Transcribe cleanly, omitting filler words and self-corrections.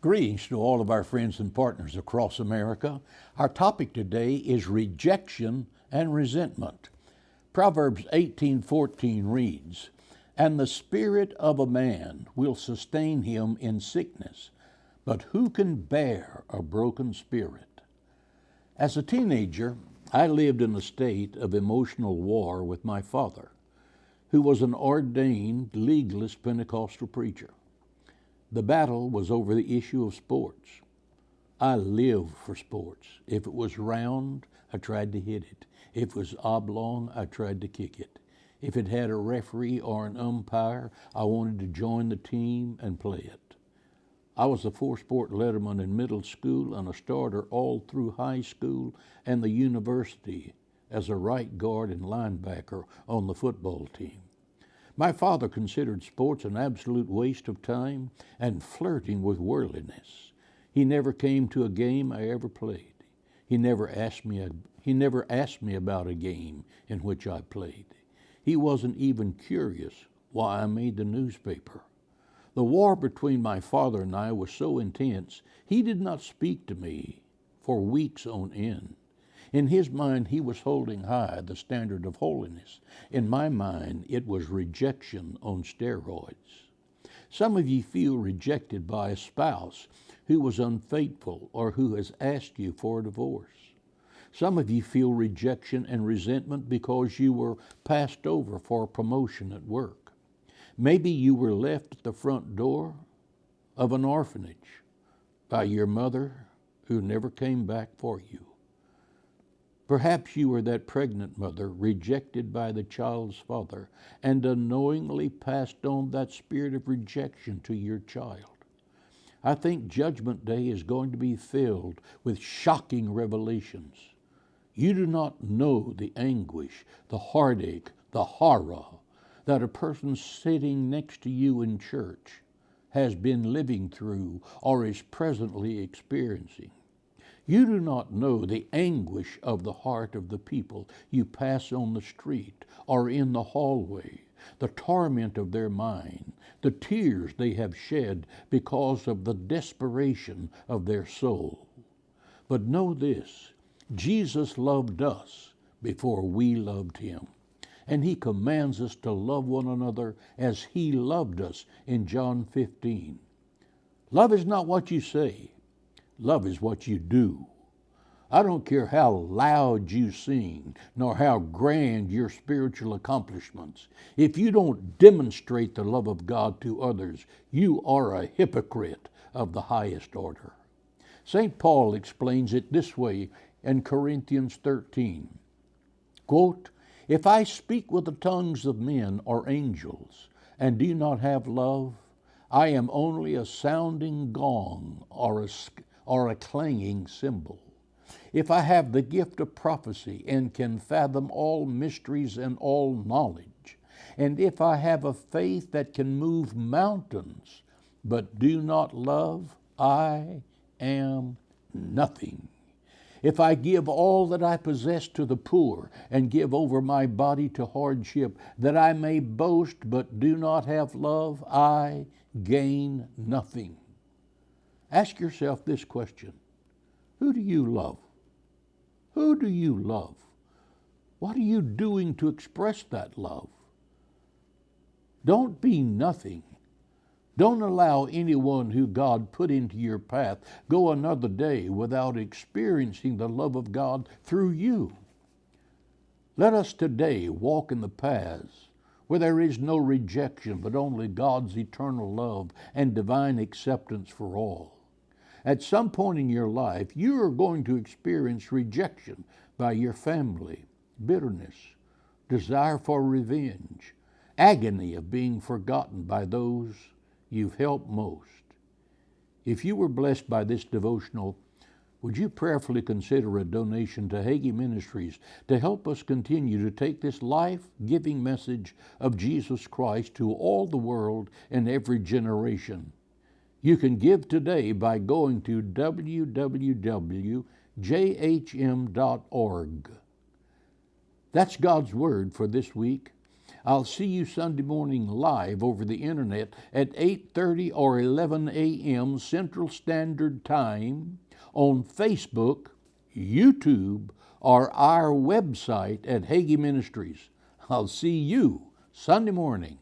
Greetings to all of our friends and partners across America. Our topic today is rejection and resentment. Proverbs 18:14 reads, "And the spirit of a man will sustain him in sickness, but who can bear a broken spirit?" As a teenager, I lived in a state of emotional war with my father, who was an ordained legalist Pentecostal preacher. The battle was over the issue of sports. I lived for sports. If it was round, I tried to hit it. If it was oblong, I tried to kick it. If it had a referee or an umpire, I wanted to join the team and play it. I was a four-sport letterman in middle school and a starter all through high school and the university as a right guard and linebacker on the football team. My father considered sports an absolute waste of time and flirting with worldliness. He never came to a game I ever played. He never asked me about a game in which I played. He wasn't even curious why I made the newspaper. The war between my father and I was so intense, he did not speak to me for weeks on end. In his mind, he was holding high the standard of holiness. In my mind, it was rejection on steroids. Some of you feel rejected by a spouse who was unfaithful or who has asked you for a divorce. Some of you feel rejection and resentment because you were passed over for a promotion at work. Maybe you were left at the front door of an orphanage by your mother who never came back for you. Perhaps you were that pregnant mother rejected by the child's father and unknowingly passed on that spirit of rejection to your child. I think Judgment Day is going to be filled with shocking revelations. You do not know the anguish, the heartache, the horror that a person sitting next to you in church has been living through or is presently experiencing. You do not know the anguish of the heart of the people you pass on the street or in the hallway, the torment of their mind, the tears they have shed because of the desperation of their soul. But know this, Jesus loved us before we loved him, and he commands us to love one another as he loved us in John 15. Love is not what you say. Love is what you do. I don't care how loud you sing, nor how grand your spiritual accomplishments. If you don't demonstrate the love of God to others, you are a hypocrite of the highest order. St. Paul explains it this way in Corinthians 13. Quote, "If I speak with the tongues of men or angels and do not have love, I am only a sounding gong or a clanging cymbal. If I have the gift of prophecy and can fathom all mysteries and all knowledge, and if I have a faith that can move mountains, but do not love, I am nothing. If I give all that I possess to the poor and give over my body to hardship, that I may boast but do not have love, I gain nothing." Ask yourself this question. Who do you love? Who do you love? What are you doing to express that love? Don't be nothing. Don't allow anyone who God put into your path go another day without experiencing the love of God through you. Let us today walk in the paths where there is no rejection, but only God's eternal love and divine acceptance for all. At some point in your life, you are going to experience rejection by your family, bitterness, desire for revenge, agony of being forgotten by those you've helped most. If you were blessed by this devotional, would you prayerfully consider a donation to Hagee Ministries to help us continue to take this life-giving message of Jesus Christ to all the world and every generation? You can give today by going to www.jhm.org. That's God's Word for this week. I'll see you Sunday morning live over the internet at 8:30 or 11 a.m. Central Standard Time on Facebook, YouTube, or our website at Hagee Ministries. I'll see you Sunday morning.